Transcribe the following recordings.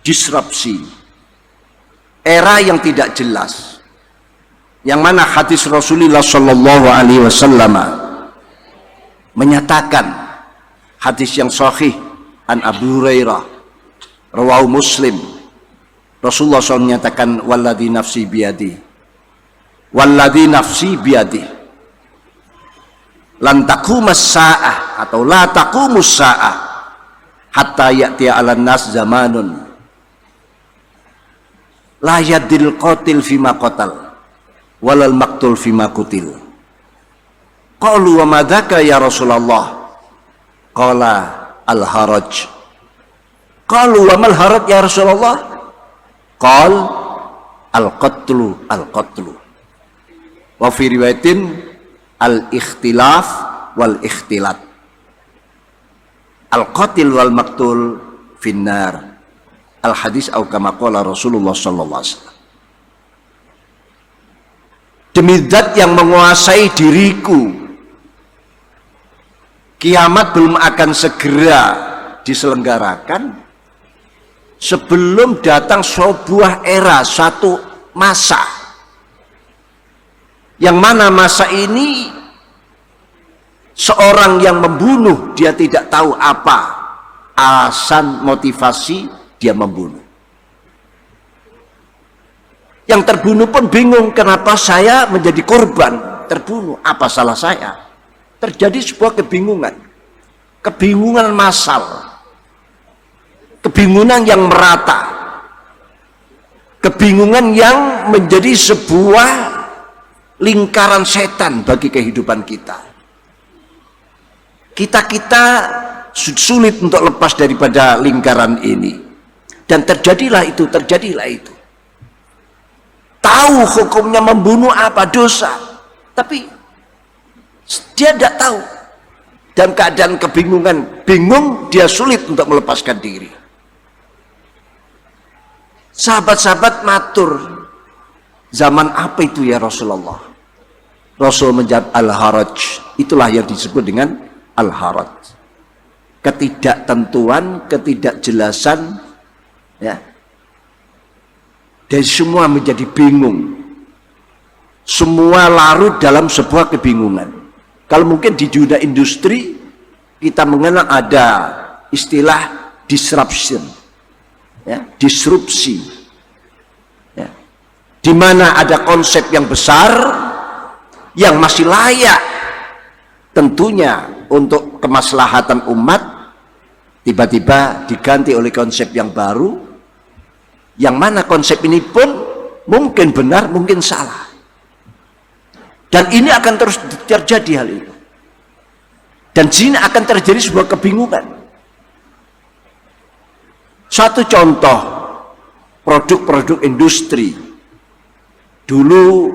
disrupsi, era yang tidak jelas, yang mana hadis Rasulullah Shallallahu Alaihi Wasallam menyatakan, hadis yang sahih an Abu Hurairah rawahu Muslim, Rasulullah SAW menyatakan, walladzi nafsi biyadi, walladzi nafsi biyadi, lan taqumus sa'ah atau la taqumus sa'ah hatta ya'ti 'alan nas zamanun la yadil qatil fima qatal walal maqtul fima qutil. Qalu wa madzaka ya Rasulullah? Qala al-haraj. Qalu wa mal haraj ya Rasulullah? Qal al-qatlu al-qatlu. Wa fi riwayatin al-ikhtilaf wal ikhtilat. Al-qatil wal maqtul finnar. Al-hadis au kama qala Rasulullah sallallahu alaihi wasallam. Demi zat yang menguasai diriku, kiamat belum akan segera diselenggarakan sebelum datang sebuah era, satu masa, yang mana masa ini seorang yang membunuh dia tidak tahu apa alasan motivasi dia membunuh. Yang terbunuh pun bingung, kenapa saya menjadi korban terbunuh, apa salah saya? Terjadi sebuah kebingungan massal, kebingungan yang merata, kebingungan yang menjadi sebuah lingkaran setan bagi kehidupan kita. Kita sulit untuk lepas daripada lingkaran ini, dan terjadilah itu. Tahu hukumnya membunuh apa dosa, tapi dia tidak tahu. Dan keadaan kebingungan, bingung, dia sulit untuk melepaskan diri. Sahabat-sahabat matur, zaman apa itu ya Rasulullah? Rasul menjawab al-haraj. Itulah yang disebut dengan al-haraj. Ketidaktentuan, ketidakjelasan, ya. Dan semua menjadi bingung. Semua larut dalam sebuah kebingungan. Kalau mungkin di dunia industri kita mengenal ada istilah disruption, ya, disrupsi, ya, di mana ada konsep yang besar yang masih layak tentunya untuk kemaslahatan umat, tiba-tiba diganti oleh konsep yang baru, yang mana konsep ini pun mungkin benar, mungkin salah. Dan ini akan terus terjadi hal itu. Dan di sini akan terjadi sebuah kebingungan. Satu contoh, produk-produk industri. Dulu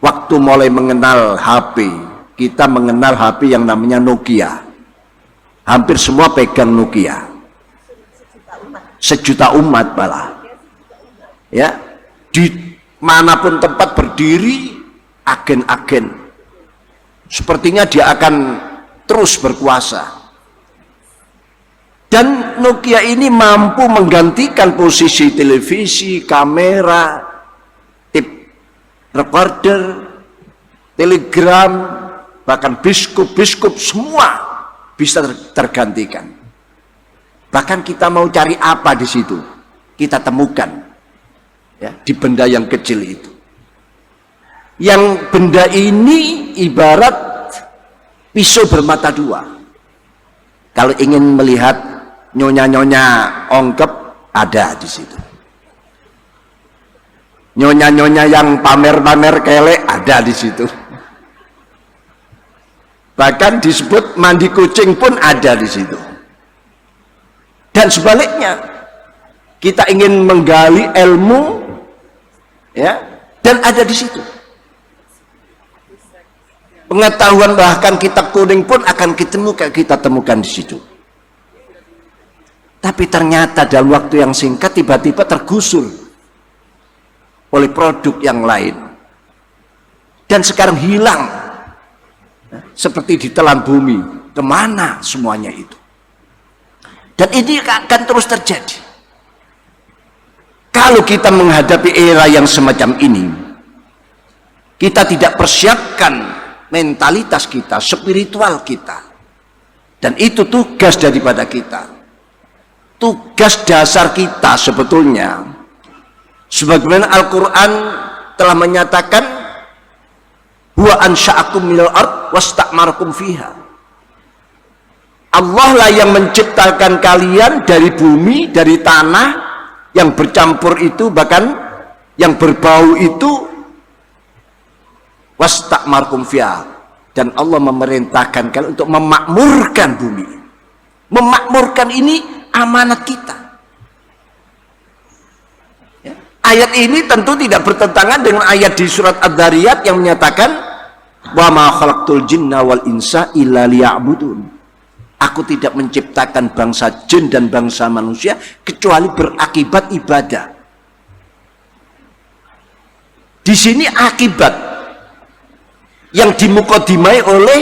waktu mulai mengenal HP, kita mengenal HP yang namanya Nokia. Hampir semua pegang Nokia. Sejuta umat malah. Ya, di manapun tempat berdiri agen-agen, sepertinya dia akan terus berkuasa. Dan Nokia ini mampu menggantikan posisi televisi, kamera, tape recorder, telegram, bahkan biskup semua bisa tergantikan. Bahkan kita mau cari apa di situ, kita temukan, ya, di benda yang kecil itu. Yang benda ini ibarat pisau bermata dua. Kalau ingin melihat nyonya-nyonya ongkep, ada di situ. Nyonya-nyonya yang pamer-pamer kelek, ada di situ. Bahkan disebut mandi kucing pun ada di situ. Dan sebaliknya, kita ingin menggali ilmu, ya, dan ada di situ. Pengetahuan bahkan kitab kuning pun akan kita temukan di situ. Tapi ternyata dalam waktu yang singkat tiba-tiba tergusur oleh produk yang lain. Dan sekarang hilang. Seperti ditelan bumi. Kemana semuanya itu? Dan ini akan terus terjadi. Kalau kita menghadapi era yang semacam ini, kita tidak persiapkan mentalitas kita, spiritual kita, dan itu tugas daripada kita, tugas dasar kita sebetulnya. Sebagaimana Al-Quran telah menyatakan, huwa ansha'akum minal ard wasta'marakum fiha. Allah lah yang menciptakan kalian dari bumi, dari tanah yang bercampur itu, bahkan yang berbau itu, wasta'marakum fiha, dan Allah memerintahkan kalian untuk memakmurkan bumi. Memakmurkan ini amanat kita. Ya. Ayat ini tentu tidak bertentangan dengan ayat di surat Ad-Dariyat yang menyatakan, wa ma khalaqtul jinna wal insa illa liya'budun. Aku tidak menciptakan bangsa jin dan bangsa manusia kecuali berakibat ibadah. Di sini akibat yang dimukadimai oleh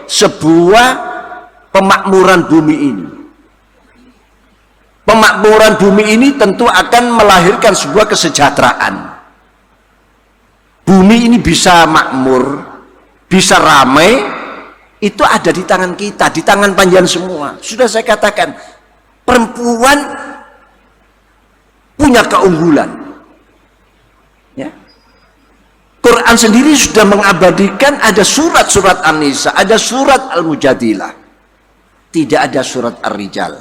sebuah pemakmuran bumi ini. Pemakmuran bumi ini tentu akan melahirkan sebuah kesejahteraan. Bumi ini bisa makmur, bisa ramai, itu ada di tangan kita, di tangan panjenengan semua. Sudah saya katakan, perempuan punya keunggulan. Ya. Quran sendiri sudah mengabadikan ada surat-surat An-Nisa, ada surat Al-Mujadilah. Tidak ada surat Ar-Rijal.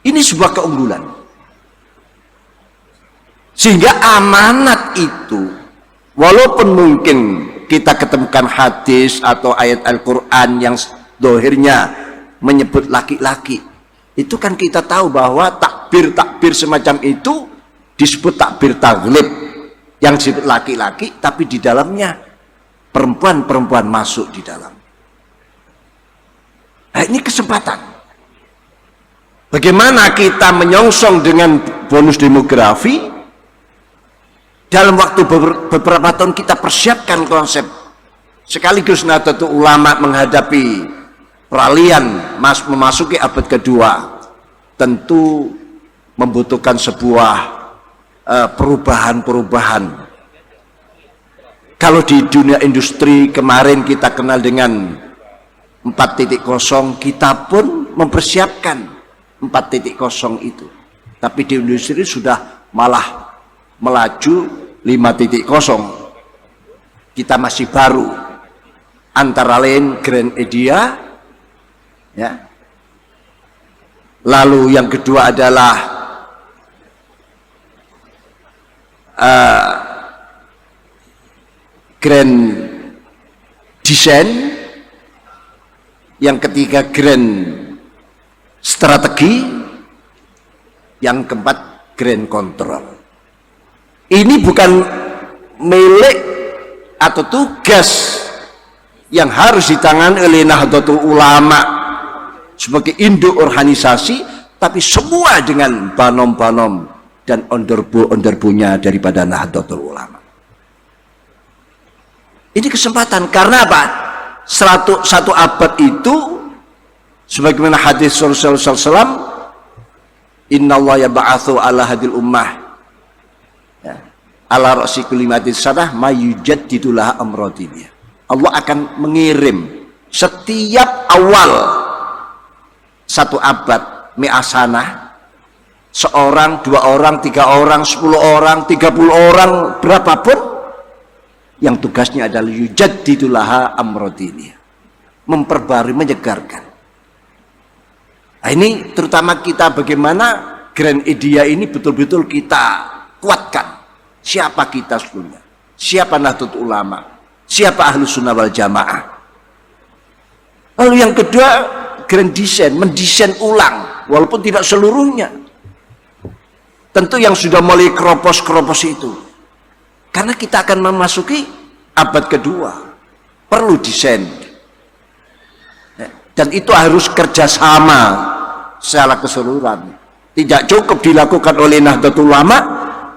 Ini sebuah keunggulan. Sehingga amanat itu, walaupun mungkin kita ketemukan hadis atau ayat Al-Quran yang dohirnya menyebut laki-laki, itu kan kita tahu bahwa takbir-takbir semacam itu disebut takbir taglib, yang disebut laki-laki tapi di dalamnya perempuan-perempuan masuk di dalam. Nah, ini kesempatan. Bagaimana kita menyongsong dengan bonus demografi? Dalam waktu beberapa tahun kita persiapkan konsep sekaligus Nahdlatul Ulama menghadapi peralihan memasuki abad kedua, tentu membutuhkan sebuah perubahan-perubahan. Kalau di dunia industri kemarin kita kenal dengan 4.0, kita pun mempersiapkan 4.0 itu, tapi di industri sudah malah melaju 5.0. Kita masih baru, antara lain Grand Idea, ya. Lalu yang kedua adalah Grand Design, yang ketiga Grand Strategi, yang keempat Grand Control. Ini bukan milik atau tugas yang harus ditangani oleh Nahdlatul Ulama sebagai induk organisasi, tapi semua dengan banom-banom dan onderbu-onderbunya daripada Nahdlatul Ulama. Ini kesempatan, karena apa? Satu abad itu, sebagaimana hadis Rasulullah SAW, innallaha yab'atsu ala hadil ummah ala ra'si kulli mi'atin sanah mayujaddidu laha amradiniya. Allah akan mengirim setiap awal satu abad mi'asanah, seorang, 2 orang, 3 orang, 10 orang, 30 orang, berapapun, yang tugasnya adalah yujaddidu laha amradiniya, memperbarui, menyegarkan. Nah, ini terutama kita, bagaimana Grand Idea ini betul-betul kita kuatkan. Siapa kita sebelumnya? Siapa Nahdlatul Ulama? Siapa Ahlus Sunnah wal Jamaah? Lalu yang kedua, Grand Design, mendesain ulang, walaupun tidak seluruhnya. Tentu yang sudah mulai keropos-keropos itu, karena kita akan memasuki abad kedua, perlu desain, dan itu harus kerjasama secara keseluruhan. Tidak cukup dilakukan oleh Nahdlatul Ulama,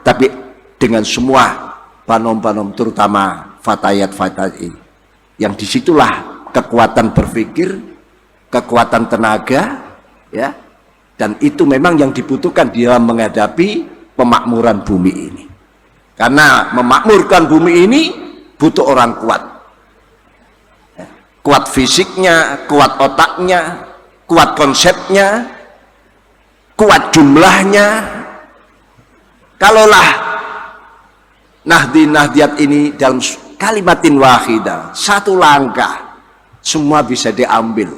tapi dengan semua banom-banom, terutama fatayat-fatayat, yang disitulah kekuatan berpikir, kekuatan tenaga, ya, Dan itu memang yang dibutuhkan di dalam menghadapi pemakmuran bumi ini. Karena memakmurkan bumi ini butuh orang kuat. Kuat fisiknya, kuat otaknya, kuat konsepnya, kuat jumlahnya. Kalaulah Nahdi-Nahdiyat ini dalam kalimatin wahidah, satu langkah, semua bisa diambil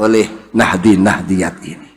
oleh Nahdi-Nahdiyat ini.